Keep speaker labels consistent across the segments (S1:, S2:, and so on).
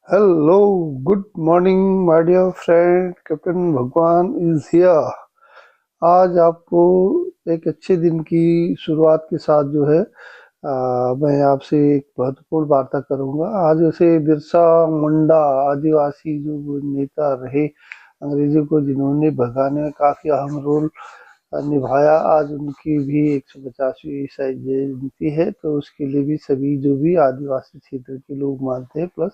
S1: Hello, good morning, my dear friend. Captain भगवान is here. आज आपको एक अच्छे दिन की शुरुआत के साथ जो है मैं आपसे एक महत्वपूर्ण वार्ता करूंगा। आज जैसे बिरसा मुंडा आदिवासी जो नेता रहे अंग्रेजों को, जिन्होंने भगाने में काफी अहम रोल निभाया, आज उनकी भी 150वीं शायद जयंती है। तो उसके लिए भी सभी जो भी आदिवासी क्षेत्र के लोग मानते हैं, प्लस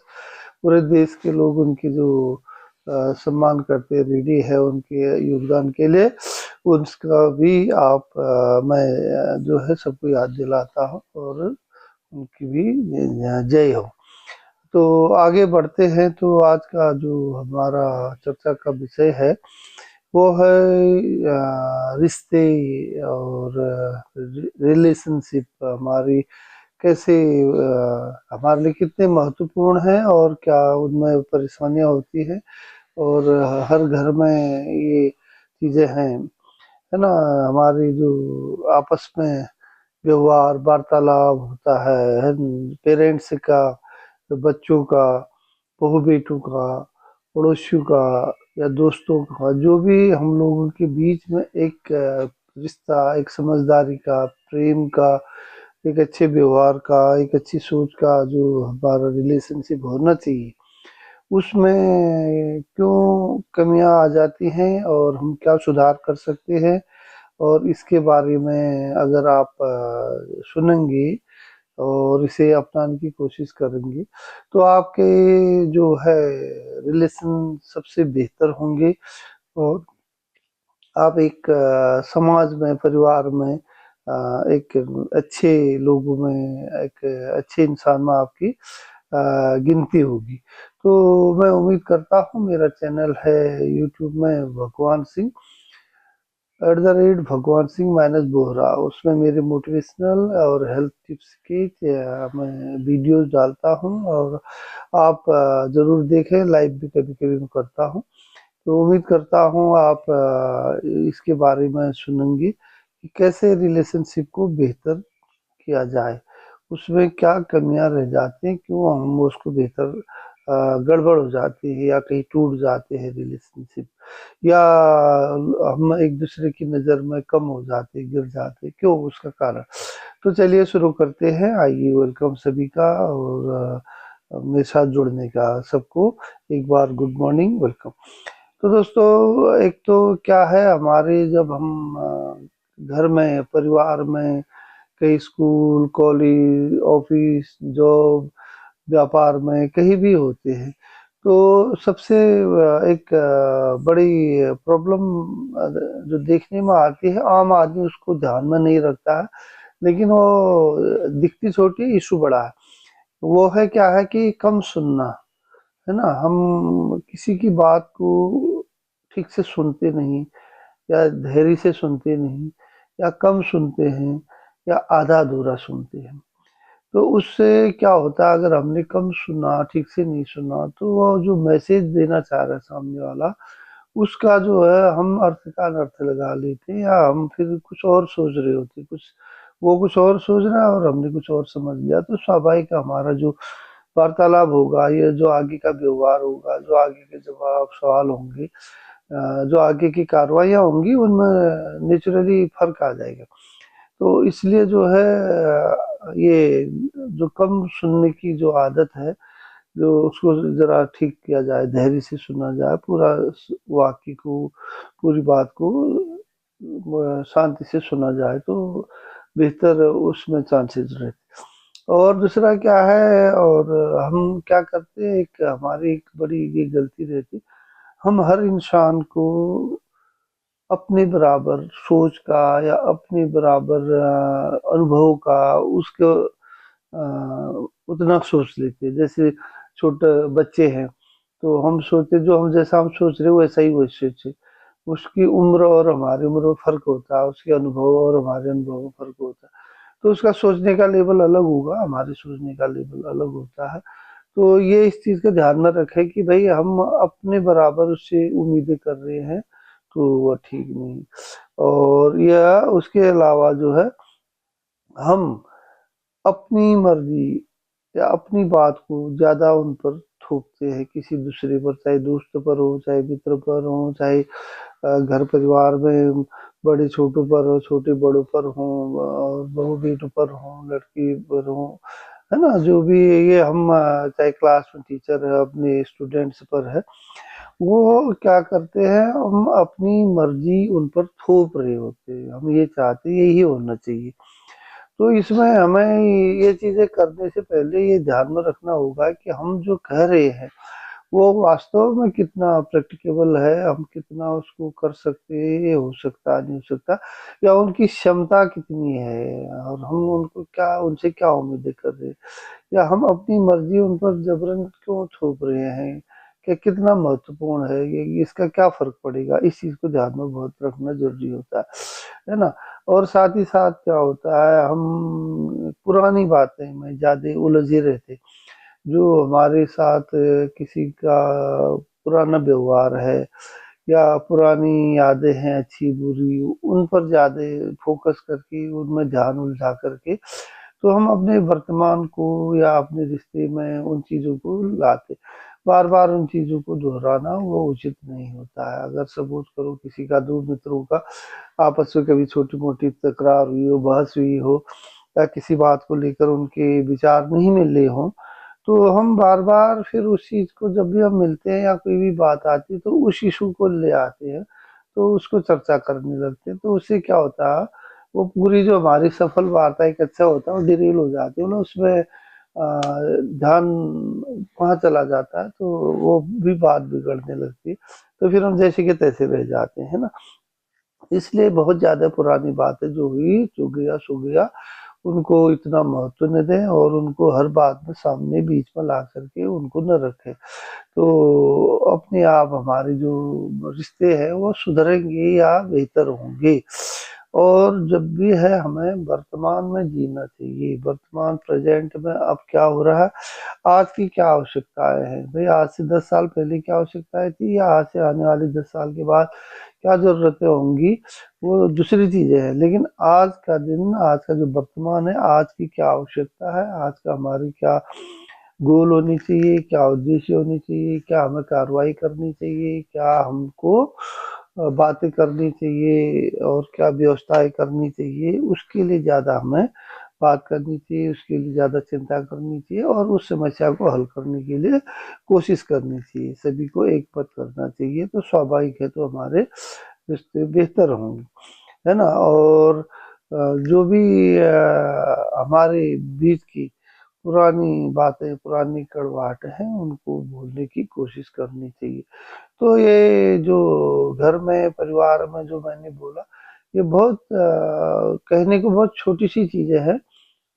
S1: पूरे देश के लोग उनके जो सम्मान करते रेडी है उनके योगदान के लिए, उसका भी मैं जो है सबको याद दिलाता हूँ और उनकी भी जय हो। तो आगे बढ़ते हैं। तो आज का जो हमारा चर्चा का विषय है वो है रिश्ते और रिलेशनशिप हमारी कैसे हमारे लिए कितने महत्वपूर्ण हैं और क्या उनमें परेशानियां होती हैं, और हर घर में ये चीजें हैं, है ना। हमारी जो आपस में व्यवहार वार्तालाप होता है पेरेंट्स का, बच्चों का, बहू बेटों का, पड़ोसियों का या दोस्तों का, जो भी हम लोगों के बीच में एक रिश्ता, एक समझदारी का, प्रेम का, एक अच्छे व्यवहार का, एक अच्छी सोच का जो हमारा रिलेशनशिप होना चाहिए, उसमें क्यों कमियां आ जाती हैं और हम क्या सुधार कर सकते हैं, और इसके बारे में अगर आप सुनेंगे और इसे अपनाने की कोशिश करेंगे तो आपके जो है रिलेशन सबसे बेहतर होंगे, और आप एक समाज में, परिवार में, एक अच्छे लोगों में, एक अच्छे इंसान में आपकी गिनती होगी। तो मैं उम्मीद करता हूँ, मेरा चैनल है यूट्यूब में भगवान सिंह भगवान सिंह माइनस बोहरा, उसमें मेरे मोटिवेशनल और हेल्थ टिप्स की मैं वीडियोस डालता हूँ, और आप जरूर देखें। लाइव भी कभी कभी मैं करता हूँ। तो उम्मीद करता हूँ आप इसके बारे में सुनेंगे कि कैसे रिलेशनशिप को बेहतर किया जाए, उसमें क्या कमियां रह जाती हैं, क्यों हम उसको बेहतर गड़बड़ हो जाती है या कहीं टूट जाते हैं रिलेशनशिप, या हम एक दूसरे की नज़र में कम हो जाते, गिर जाते, क्यों, उसका कारण। तो चलिए शुरू करते हैं। आइए, वेलकम सभी का, और मेरे साथ जुड़ने का सबको एक बार गुड मॉर्निंग, वेलकम। तो दोस्तों, एक तो क्या है, हमारे जब हम घर में, परिवार में, कहीं स्कूल, कॉलेज, ऑफिस, जॉब, व्यापार में कहीं भी होते हैं, तो सबसे एक बड़ी प्रॉब्लम जो देखने में आती है, आम आदमी उसको ध्यान में नहीं रखता है, लेकिन वो दिखती छोटी है, इशू बड़ा है। वो है क्या है कि कम सुनना, है ना। हम किसी की बात को ठीक से सुनते नहीं, या धैर्य से सुनते नहीं, या कम सुनते हैं, या आधा अधूरा सुनते हैं। तो उससे क्या होता है, अगर हमने कम सुना, ठीक से नहीं सुना, तो वो जो मैसेज देना चाह रहा है सामने वाला, उसका जो है हम अर्थ का अनर्थ लगा लेते हैं, या हम फिर कुछ और सोच रहे होते, कुछ वो कुछ और सोच रहा है और हमने कुछ और समझ लिया। तो स्वाभाविक हमारा जो वार्तालाप होगा, ये जो आगे का व्यवहार होगा, जो आगे के जवाब सवाल होंगे, जो आगे की कार्रवाइयाँ होंगी, उनमें नेचुरली फर्क आ जाएगा। तो इसलिए जो है ये जो कम सुनने की जो आदत है, जो उसको जरा ठीक किया जाए, धैर्य से सुना जाए, पूरा वाक्य को, पूरी बात को शांति से सुना जाए, तो बेहतर उसमें चांसेस रहते। और दूसरा क्या है, और हम क्या करते हैं, एक हमारी एक बड़ी ये गलती रहती, हम हर इंसान को अपने बराबर सोच का, या अपने बराबर अनुभव का, उसको उतना सोच लेते हैं। जैसे छोटे बच्चे हैं, तो हम सोचते, जो हम जैसा हम सोच रहे हैं वैसा ही वो सोचे। उसकी उम्र और हमारी उम्र में फर्क होता है, उसके अनुभव और हमारे अनुभव में फर्क होता है, तो उसका सोचने का लेवल अलग होगा, हमारे सोचने का लेवल अलग होता है। तो ये इस चीज का ध्यान में रखें कि भाई हम अपने बराबर उससे उम्मीदें कर रहे हैं, तो वह ठीक नहीं। और यह उसके अलावा जो है, हम अपनी मर्जी या अपनी बात को ज्यादा उन पर थोपते हैं किसी दूसरे पर, चाहे दोस्त पर हो, चाहे मित्र पर हो, चाहे घर परिवार में बड़े छोटों पर हो, छोटे बड़ों पर हो, और बहू बेटों पर हो, लड़की पर हो, है ना, जो भी ये हम चाहे क्लास में टीचर है अपने स्टूडेंट्स पर है, वो क्या करते हैं, हम अपनी मर्जी उन पर थोप रहे होते हैं। हम ये चाहते हैं यही होना चाहिए। तो इसमें हमें ये चीजें करने से पहले ये ध्यान में रखना होगा कि हम जो कह रहे हैं वो वास्तव में कितना प्रैक्टिकेबल है, हम कितना उसको कर सकते हैं, ये हो सकता नहीं हो सकता, या उनकी क्षमता कितनी है, और हम उनको क्या, उनसे क्या उम्मीदें कर रहे हैं, या हम अपनी मर्जी उन पर जबरन क्यों थोप रहे हैं, कि कितना महत्वपूर्ण है ये, इसका क्या फर्क पड़ेगा। इस चीज को ध्यान में बहुत रखना जरूरी होता है ना। और साथ ही साथ क्या होता है, हम पुरानी बातें में ज्यादा उलझे रहते, जो हमारे साथ किसी का पुराना व्यवहार है या पुरानी यादें हैं अच्छी बुरी, उन पर ज्यादा फोकस करके उनमें ध्यान उलझा करके तो हम अपने वर्तमान को या अपने रिश्ते में उन चीजों को लाते। बार बार उन चीजों को दोहराना वो उचित नहीं होता है। अगर सपोज करो किसी का, दो मित्रों का आपस में कभी छोटी मोटी तकरार हुई हो, बहस हुई हो, या किसी बात को लेकर उनके विचार नहीं मिल रहे हो, तो हम बार बार फिर उस चीज को, जब भी हम मिलते हैं या कोई भी बात आती है तो उस इशू को ले आते हैं, तो उसको चर्चा करने लगते हैं। तो उससे क्या होता है, वो पूरी जो हमारी सफल वार्ता एक अच्छा होता है वो डिरेल हो जाती है ना, उसमें ध्यान वहां चला जाता है, तो वो भी बात बिगड़ने लगती है, तो फिर हम जैसे के तैसे रह जाते हैं ना। इसलिए बहुत ज्यादा पुरानी बातें जो हुई, जो गया सो गया, उनको इतना महत्व न दें, और उनको हर बात में सामने बीच में ला करके उनको न रखें। तो अपने आप हमारे जो रिश्ते हैं वो सुधरेंगे या बेहतर होंगे। और जब भी है, हमें वर्तमान में जीना चाहिए, वर्तमान प्रेजेंट में अब क्या हो रहा है, आज की क्या आवश्यकताएं हैं भाई, आज से 10 साल पहले क्या आवश्यकताएं थी, या आज से आने वाले 10 साल के बाद क्या जरूरतें होंगी, वो दूसरी चीजें हैं। लेकिन आज का दिन, आज का जो वर्तमान है, आज की क्या आवश्यकता है, आज का हमारी क्या गोल होनी चाहिए, क्या उद्देश्य होनी चाहिए, क्या हमें कार्रवाई करनी चाहिए, क्या हमको बातें करनी चाहिए, और क्या व्यवस्थाएं करनी चाहिए, उसके लिए ज्यादा हमें बात करनी चाहिए, उसके लिए ज्यादा चिंता करनी चाहिए, और उस समस्या को हल करने के लिए कोशिश करनी चाहिए, सभी को एक पथ करना चाहिए। तो स्वाभाविक है, तो हमारे रिश्ते बेहतर होंगे, है ना। और जो भी हमारे बीच की पुरानी बातें, पुरानी कड़वाहट है, उनको भूलने की कोशिश करनी चाहिए। तो ये जो घर में, परिवार में जो मैंने बोला, ये बहुत कहने को बहुत छोटी सी चीजें हैं,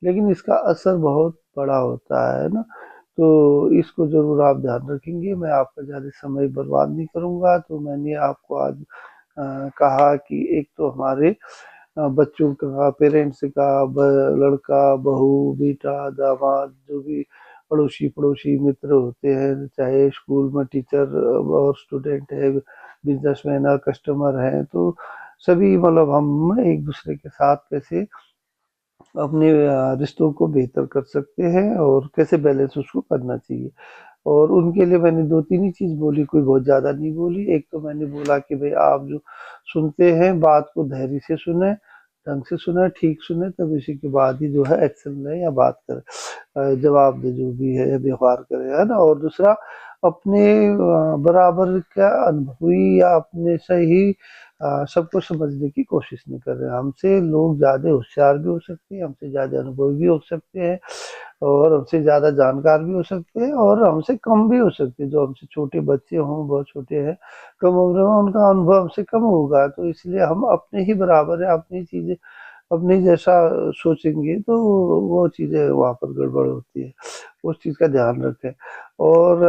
S1: लेकिन इसका असर बहुत बड़ा होता है ना। तो इसको जरूर आप ध्यान रखेंगे। मैं आपका ज्यादा समय बर्बाद नहीं करूंगा। तो मैंने आपको आज कहा कि एक तो हमारे बच्चों का, पेरेंट्स का, लड़का, बहू, बेटा, दामाद, जो भी अड़ोसी पड़ोसी मित्र होते हैं, चाहे स्कूल में टीचर और स्टूडेंट है, बिजनेसमैन और कस्टमर हैं, तो सभी, मतलब हम एक दूसरे के साथ कैसे अपने रिश्तों को बेहतर कर सकते हैं, और कैसे बैलेंस उसको करना चाहिए। और उनके लिए मैंने दो तीन ही चीज बोली, कोई बहुत ज्यादा नहीं बोली। एक तो मैंने बोला कि भाई, आप जो सुनते हैं बात को धैर्य से सुने, ढंग से सुने, ठीक सुने, तब इसी के बाद ही जो है एक्शन लें या बात करें, जवाब दे, जो भी है व्यवहार करें, है ना। और दूसरा, अपने बराबर का अनुभवी या अपने से ही सबको समझने की कोशिश नहीं कर रहे हैं। हमसे लोग ज्यादा होशियार भी हो सकते हैं, हमसे ज्यादा अनुभवी भी हो सकते हैं, और हमसे ज्यादा जानकार भी हो सकते हैं, और हमसे कम भी हो सकते हैं। जो हमसे छोटे बच्चे हों, बहुत छोटे हैं, कम उम्र में, उनका अनुभव हमसे कम होगा, तो इसलिए हम अपने ही बराबर है, अपनी चीजें अपने जैसा सोचेंगे, तो वो चीजें वहां पर गड़बड़ होती है। उस चीज का ध्यान रखें। और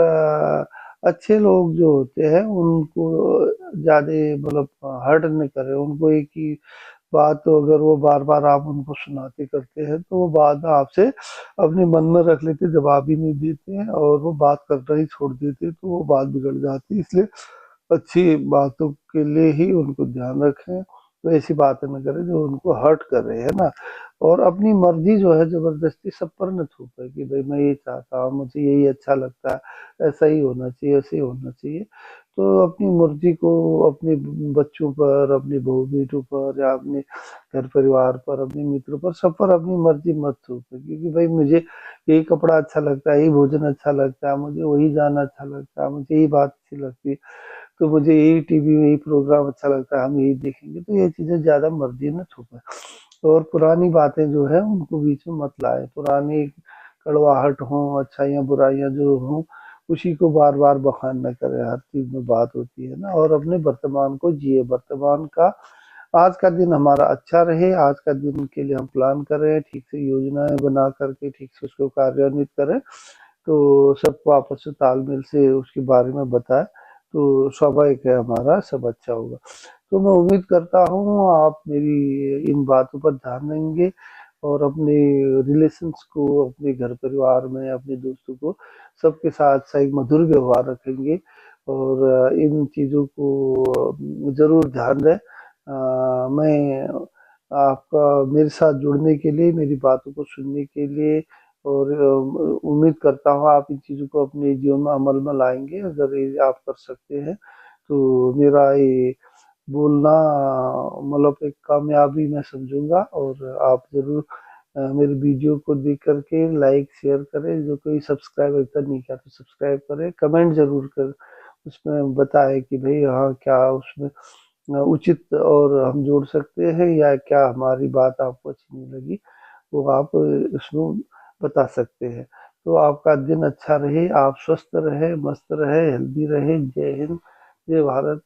S1: अच्छे लोग जो होते हैं उनको ज्यादा, मतलब हर्ट नहीं करें उनको। एक ही बात, तो अगर वो बार बार आप उनको सुनाते करते हैं, तो वो बात आपसे अपने मन में रख लेते, जवाब ही नहीं देते हैं, और वो बात करना ही छोड़ देते, तो वो बात बिगड़ जाती है। इसलिए अच्छी बातों के लिए ही उनको ध्यान रखें, तो ऐसी बातें न करें जो उनको हर्ट कर रहे हैं ना। और अपनी मर्जी जो है जबरदस्ती सब पर न थोपे कि भाई मैं ये चाहता हूँ, मुझे यही अच्छा लगता है, ऐसा ही होना चाहिए, ऐसे ही होना चाहिए। तो अपनी मर्जी को अपने बच्चों पर, अपनी बहू बेटों पर, या अपने घर परिवार पर, अपने मित्रों पर, सब पर अपनी मर्जी मत थोपे, क्योंकि भाई मुझे यही कपड़ा अच्छा लगता है, यही भोजन अच्छा लगता है, मुझे वही गाना अच्छा लगता है, मुझे यही बात अच्छी लगती है, तो मुझे यही टीवी में यही प्रोग्राम अच्छा लगता है, हम यही देखेंगे। तो ये चीजें ज्यादा मर्जी न थोपे। और पुरानी बातें जो है उनको बीच में मत लाए। पुरानी कड़वाहट हो, अच्छाइयाँ बुराइयाँ जो हों, उसी को बार बार बखान न करें। हर चीज में बात होती है ना। और अपने वर्तमान को जिए। वर्तमान का आज का दिन हमारा अच्छा रहे, आज का दिन के लिए हम प्लान करें, ठीक से योजनाएं बना करके ठीक से उसको कार्यान्वित करें, तो सबको आपस में तालमेल से उसके बारे में बताएं, तो स्वाभाविक है हमारा सब अच्छा होगा। तो मैं उम्मीद करता हूँ आप मेरी इन बातों पर ध्यान देंगे, और अपने रिलेशंस को, अपने घर परिवार में अपने दोस्तों को सबके साथ सही मधुर व्यवहार रखेंगे, और इन चीज़ों को जरूर ध्यान दें। मैं आपका मेरे साथ जुड़ने के लिए, मेरी बातों को सुनने के लिए, और उम्मीद करता हूँ आप इन चीज़ों को अपने जीवन में अमल में लाएंगे। अगर ये आप कर सकते हैं तो मेरा ये बोलना मतलब एक कामयाबी मैं समझूंगा। और आप जरूर मेरे वीडियो को देख करके लाइक शेयर करें। जो कोई सब्सक्राइब अभी तक नहीं किया तो सब्सक्राइब करें, कमेंट जरूर कर उसमें बताएं कि भाई हाँ क्या उसमें उचित और हम जोड़ सकते हैं, या क्या हमारी बात आपको अच्छी नहीं लगी, वो आप इसमें बता सकते हैं। तो आपका दिन अच्छा रहे, आप स्वस्थ रहे, मस्त रहे, हेल्दी रहे। जय हिंद, जय भारत।